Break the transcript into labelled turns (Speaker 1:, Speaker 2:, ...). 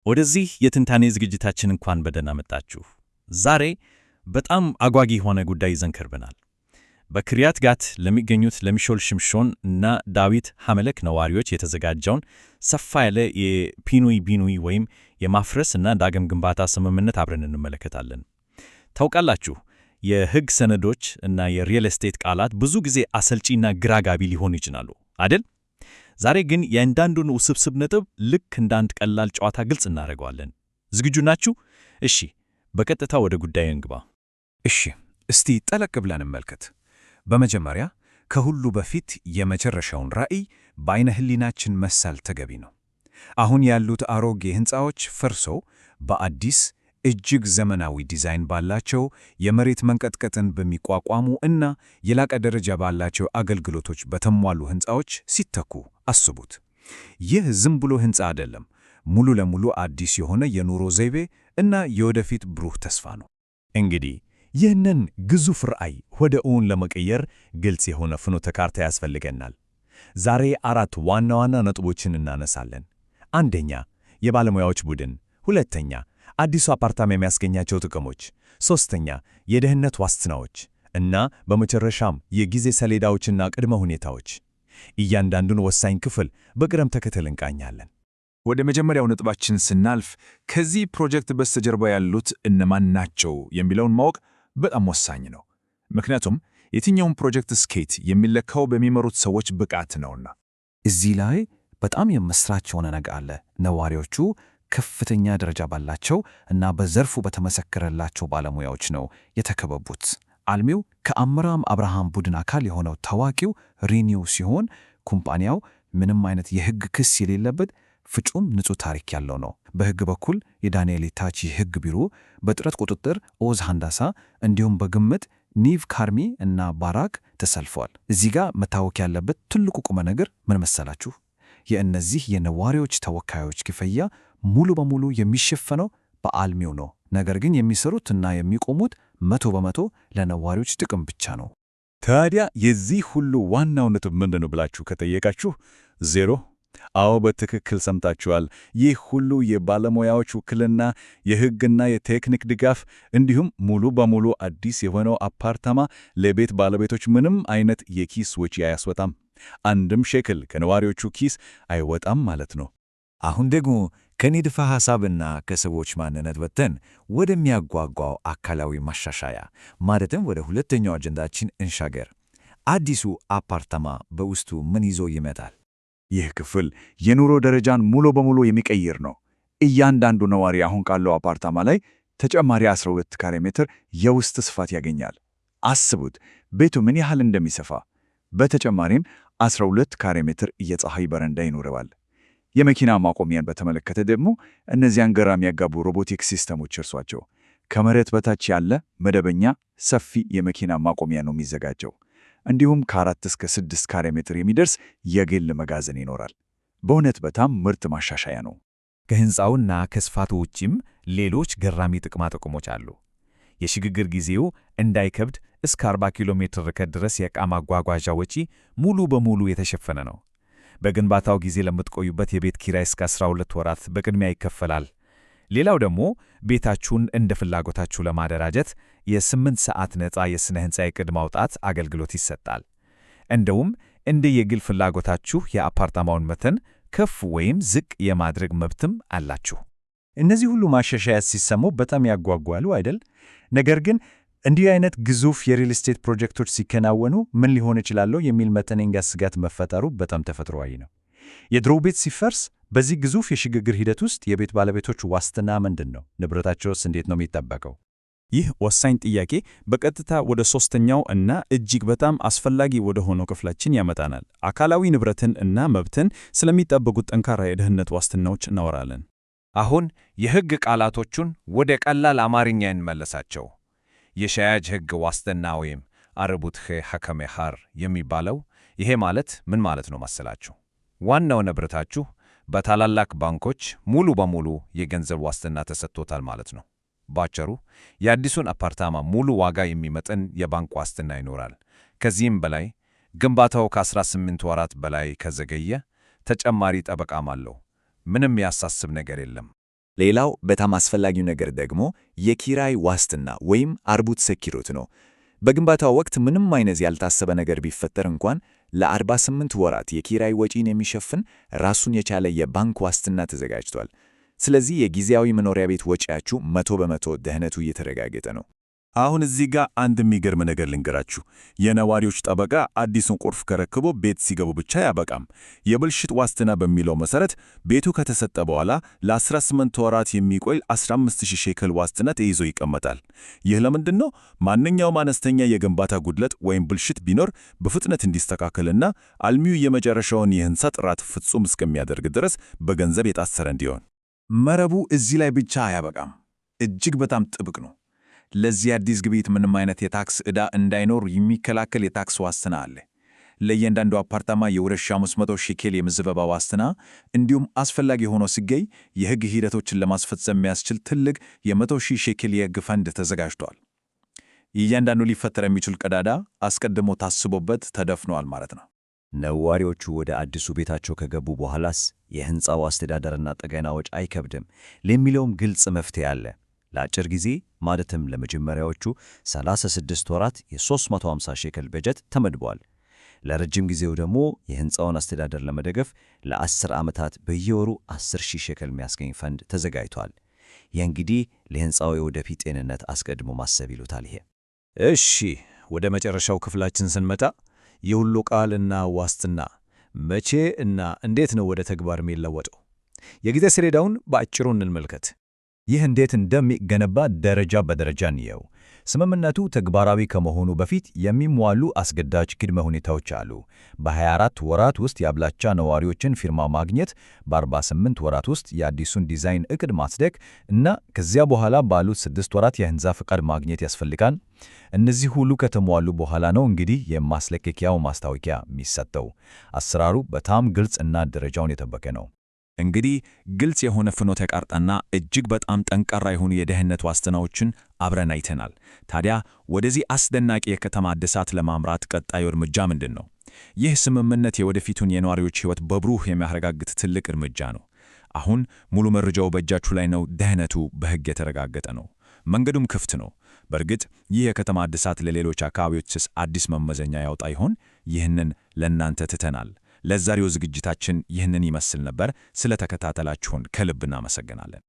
Speaker 1: ወደዚህ የትንታኔ ዝግጅታችን እንኳን በደህና መጣችሁ። ዛሬ በጣም አጓጊ የሆነ ጉዳይ ይዘን ቀርበናል። በኪርያት ጋት ለሚገኙት ለሚሾል ሽምሾን እና ዳዊት ሐመለክ ነዋሪዎች የተዘጋጀውን ሰፋ ያለ የፒኑይ ቢኑይ ወይም የማፍረስ እና ዳግም ግንባታ ስምምነት አብረን እንመለከታለን። ታውቃላችሁ፣ የሕግ ሰነዶች እና የሪል ስቴት ቃላት ብዙ ጊዜ አሰልቺና ግራጋቢ ሊሆኑ ይችላሉ አይደል? ዛሬ ግን የእያንዳንዱን ውስብስብ ነጥብ ልክ እንደ አንድ ቀላል ጨዋታ ግልጽ እናደርገዋለን። ዝግጁ ናችሁ? እሺ፣ በቀጥታ ወደ ጉዳዩ እንግባ።
Speaker 2: እሺ፣ እስቲ ጠለቅ ብለን እንመልከት። በመጀመሪያ ከሁሉ በፊት የመጨረሻውን ራዕይ በዓይነ ሕሊናችን መሳል ተገቢ ነው። አሁን ያሉት አሮጌ ሕንፃዎች ፈርሰው በአዲስ እጅግ ዘመናዊ ዲዛይን ባላቸው የመሬት መንቀጥቀጥን በሚቋቋሙ እና የላቀ ደረጃ ባላቸው አገልግሎቶች በተሟሉ ሕንፃዎች ሲተኩ አስቡት። ይህ ዝም ብሎ ሕንፃ አይደለም፣ ሙሉ ለሙሉ አዲስ የሆነ የኑሮ ዘይቤ እና የወደፊት ብሩህ ተስፋ ነው። እንግዲህ ይህንን ግዙፍ ራዕይ ወደ እውን ለመቀየር ግልጽ የሆነ ፍኖተ ካርታ ያስፈልገናል። ዛሬ 4 ዋና ዋና ነጥቦችን እናነሳለን። አንደኛ፣ የባለሙያዎች ቡድን። ሁለተኛ፣ አዲሱ አፓርታማ የሚያስገኛቸው ጥቅሞች። ሶስተኛ፣ የደህንነት ዋስትናዎች እና በመጨረሻም የጊዜ ሰሌዳዎችና ቅድመ ሁኔታዎች። እያንዳንዱን ወሳኝ ክፍል በቅደም ተከተል እንቃኛለን።
Speaker 3: ወደ መጀመሪያው ነጥባችን ስናልፍ ከዚህ ፕሮጀክት በስተጀርባ ያሉት እነማን ናቸው የሚለውን ማወቅ በጣም ወሳኝ ነው። ምክንያቱም የትኛውም ፕሮጀክት ስኬት የሚለካው በሚመሩት ሰዎች ብቃት ነውና።
Speaker 2: እዚህ ላይ በጣም የምስራች የሆነ ነገር አለ። ነዋሪዎቹ ከፍተኛ ደረጃ ባላቸው እና በዘርፉ በተመሰከረላቸው ባለሙያዎች ነው የተከበቡት። አልሚው ከአምራም አብርሃም ቡድን አካል የሆነው ታዋቂው ሪኒው ሲሆን ኩምፓኒያው ምንም አይነት የሕግ ክስ የሌለበት ፍጹም ንጹሕ ታሪክ ያለው ነው። በሕግ በኩል የዳንኤል ኢታች የሕግ ቢሮ፣ በጥረት ቁጥጥር ኦዝ ሃንዳሳ፣ እንዲሁም በግምት ኒቭ ካርሚ እና ባራክ ተሰልፈዋል። እዚህ ጋር መታወቅ ያለበት ትልቁ ቁመ ነገር ምን መሰላችሁ? የእነዚህ የነዋሪዎች ተወካዮች ክፍያ ሙሉ በሙሉ የሚሸፈነው በአልሚው ነው። ነገር ግን የሚሰሩት እና የሚቆሙት 100% ለነዋሪዎች ጥቅም ብቻ ነው።
Speaker 1: ታዲያ የዚህ ሁሉ ዋናው ነጥብ ምንድን ነው ብላችሁ ከጠየቃችሁ ዜሮ። አዎ፣ በትክክል ሰምታችኋል። ይህ ሁሉ የባለሙያዎች ውክልና፣ የሕግና የቴክኒክ ድጋፍ እንዲሁም ሙሉ በሙሉ አዲስ የሆነው አፓርታማ ለቤት ባለቤቶች ምንም አይነት የኪስ ወጪ አያስወጣም። አንድም ሼክል ከነዋሪዎቹ ኪስ አይወጣም ማለት ነው።
Speaker 2: አሁን ደግሞ ከንድፈ ሐሳብና ከሰዎች ማንነት ወጥተን ወደሚያጓጓው አካላዊ ማሻሻያ ማለትም ወደ ሁለተኛው አጀንዳችን እንሻገር። አዲሱ አፓርታማ በውስጡ ምን ይዞ ይመጣል?
Speaker 3: ይህ ክፍል የኑሮ ደረጃን ሙሉ በሙሉ የሚቀይር ነው። እያንዳንዱ ነዋሪ አሁን ካለው አፓርታማ ላይ ተጨማሪ 12 ካሬ ሜትር የውስጥ ስፋት ያገኛል። አስቡት ቤቱ ምን ያህል እንደሚሰፋ። በተጨማሪም 12 ካሬ ሜትር የፀሐይ በረንዳ ይኖረዋል። የመኪና ማቆሚያን በተመለከተ ደግሞ እነዚያን ግራ የሚያጋቡ ሮቦቲክ ሲስተሞች እርሷቸው። ከመሬት በታች ያለ መደበኛ ሰፊ የመኪና ማቆሚያ ነው የሚዘጋጀው። እንዲሁም ከ4 እስከ 6 ካሬ ሜትር የሚደርስ የግል መጋዘን ይኖራል። በእውነት በጣም ምርጥ ማሻሻያ ነው።
Speaker 2: ከሕንፃውና ከስፋቱ ውጪም ሌሎች ገራሚ ጥቅሞች አሉ። የሽግግር ጊዜው እንዳይከብድ እስከ 40 ኪሎ ሜትር ርቀት ድረስ የዕቃ ማጓጓዣ ወጪ ሙሉ በሙሉ የተሸፈነ ነው። በግንባታው ጊዜ ለምትቆዩበት የቤት ኪራይ እስከ 12 ወራት በቅድሚያ ይከፈላል። ሌላው ደግሞ ቤታችሁን እንደ ፍላጎታችሁ ለማደራጀት የ8 ሰዓት ነፃ የሥነ ሕንፃ ዕቅድ ማውጣት አገልግሎት ይሰጣል። እንደውም እንደ የግል ፍላጎታችሁ የአፓርታማውን መጠን ከፍ ወይም ዝቅ የማድረግ መብትም አላችሁ።
Speaker 1: እነዚህ ሁሉ ማሻሻያ ሲሰሙ በጣም ያጓጓሉ አይደል? ነገር ግን እንዲህ አይነት ግዙፍ የሪል ስቴት ፕሮጀክቶች ሲከናወኑ ምን ሊሆን ይችላል የሚል መጠነኛ ስጋት መፈጠሩ በጣም ተፈጥሯዊ ነው። የድሮ ቤት ሲፈርስ በዚህ ግዙፍ የሽግግር ሂደት ውስጥ የቤት ባለቤቶች ዋስትና ምንድን ነው? ንብረታቸውስ እንዴት ነው የሚጠበቀው? ይህ ወሳኝ ጥያቄ በቀጥታ ወደ ሦስተኛው እና እጅግ በጣም አስፈላጊ ወደ ሆነው ክፍላችን ያመጣናል። አካላዊ ንብረትን እና መብትን ስለሚጠበቁት ጠንካራ የደህንነት ዋስትናዎች እናወራለን።
Speaker 2: አሁን የሕግ ቃላቶቹን ወደ ቀላል አማርኛ እንመለሳቸው። የሻያጅ ሕግ ዋስትና ወይም አርቡትኸ ሐከመ ሐር የሚባለው ይሄ ማለት ምን ማለት ነው መሰላችሁ? ዋናው ንብረታችሁ በታላላቅ ባንኮች ሙሉ በሙሉ የገንዘብ ዋስትና ተሰጥቶታል ማለት ነው። ባጭሩ የአዲሱን አፓርታማ ሙሉ ዋጋ የሚመጥን የባንክ ዋስትና ይኖራል። ከዚህም በላይ ግንባታው ከ18 ወራት በላይ ከዘገየ ተጨማሪ ጠበቃም አለው። ምንም ያሳስብ ነገር የለም።
Speaker 3: ሌላው በጣም አስፈላጊው ነገር ደግሞ የኪራይ ዋስትና ወይም አርቡት ሰኪሮት ነው። በግንባታው ወቅት ምንም አይነት ያልታሰበ ነገር ቢፈጠር እንኳን ለ48 ወራት የኪራይ ወጪን የሚሸፍን ራሱን የቻለ የባንክ ዋስትና ተዘጋጅቷል። ስለዚህ የጊዜያዊ መኖሪያ ቤት ወጪያችሁ 100% ደህንነቱ እየተረጋገጠ ነው።
Speaker 2: አሁን እዚህ ጋር አንድ የሚገርም ነገር ልንገራችሁ። የነዋሪዎች ጠበቃ አዲሱን ቁልፍ ከረክቦ ቤት ሲገቡ ብቻ ያበቃም። የብልሽት ዋስትና በሚለው መሰረት ቤቱ ከተሰጠ በኋላ ለ18 ወራት የሚቆይ 15000 ሼከል ዋስትና ተይዞ ይቀመጣል። ይህ ለምንድን ነው? ማንኛውም አነስተኛ የግንባታ ጉድለት ወይም ብልሽት ቢኖር በፍጥነት እንዲስተካከልና አልሚው የመጨረሻውን የህንፃ ጥራት ፍጹም እስከሚያደርግ ድረስ በገንዘብ የታሰረ እንዲሆን።
Speaker 3: መረቡ እዚህ ላይ ብቻ አያበቃም። እጅግ በጣም ጥብቅ ነው። ለዚህ አዲስ ግብይት ምንም አይነት የታክስ ዕዳ እንዳይኖር የሚከላከል የታክስ ዋስትና አለ። ለእያንዳንዱ አፓርታማ የ2500 ሼኬል የምዝበባ ዋስትና እንዲሁም አስፈላጊ ሆኖ ሲገኝ የሕግ ሂደቶችን ለማስፈጸም የሚያስችል ትልቅ የ100,000 ሼኬል የሕግ ፈንድ ተዘጋጅቷል። እያንዳንዱ ሊፈጠር የሚችል ቀዳዳ አስቀድሞ ታስቦበት ተደፍኗል ማለት ነው።
Speaker 4: ነዋሪዎቹ ወደ አዲሱ ቤታቸው ከገቡ በኋላስ የሕንፃው አስተዳደርና ጥገና ወጪ አይከብድም ለሚለውም ግልጽ መፍትሄ አለ። ለአጭር ጊዜ ማለትም ለመጀመሪያዎቹ 36 ወራት የ350 ሼከል በጀት ተመድቧል። ለረጅም ጊዜው ደግሞ የሕንፃውን አስተዳደር ለመደገፍ ለ10 ዓመታት በየወሩ 10,000 ሼከል የሚያስገኝ ፈንድ ተዘጋጅቷል። ይህ እንግዲህ ለሕንፃው የወደፊት ጤንነት አስቀድሞ ማሰብ ይሉታል። ይሄ
Speaker 1: እሺ፣ ወደ መጨረሻው ክፍላችን ስንመጣ የሁሉ ቃልና ዋስትና መቼ እና እንዴት ነው ወደ ተግባር የሚለወጠው? የጊዜ ሰሌዳውን በአጭሩ እንመልከት። ይህ እንዴት እንደሚገነባ ደረጃ በደረጃ እንየው። ስምምነቱ ተግባራዊ ከመሆኑ በፊት የሚሟሉ አስገዳጅ ቅድመ ሁኔታዎች አሉ። በ24 ወራት ውስጥ የአብላጫ ነዋሪዎችን ፊርማ ማግኘት፣ በ48 ወራት ውስጥ የአዲሱን ዲዛይን ዕቅድ ማጽደቅ እና ከዚያ በኋላ ባሉት 6 ወራት የሕንፃ ፈቃድ ማግኘት ያስፈልጋል። እነዚህ ሁሉ ከተሟሉ በኋላ ነው እንግዲህ የማስለቀቂያው ማስታወቂያ የሚሰጠው። አሰራሩ በጣም ግልጽ እና ደረጃውን የጠበቀ ነው።
Speaker 2: እንግዲህ ግልጽ የሆነ ፍኖተ ካርታና እጅግ በጣም ጠንካራ የሆኑ የደህንነት ዋስትናዎችን አብረን አይተናል። ታዲያ ወደዚህ አስደናቂ የከተማ እድሳት ለማምራት ቀጣዩ እርምጃ ምንድን ነው? ይህ ስምምነት የወደፊቱን የነዋሪዎች ሕይወት በብሩህ የሚያረጋግጥ ትልቅ እርምጃ ነው። አሁን ሙሉ መረጃው በእጃችሁ ላይ ነው። ደህንነቱ በሕግ የተረጋገጠ ነው። መንገዱም ክፍት ነው። በእርግጥ ይህ የከተማ እድሳት ለሌሎች አካባቢዎችስ አዲስ መመዘኛ ያወጣ ይሆን? ይህንን ለእናንተ ትተናል። ለዛሬው ዝግጅታችን ይህንን ይመስል ነበር። ስለተከታተላችሁን ከልብ እናመሰግናለን።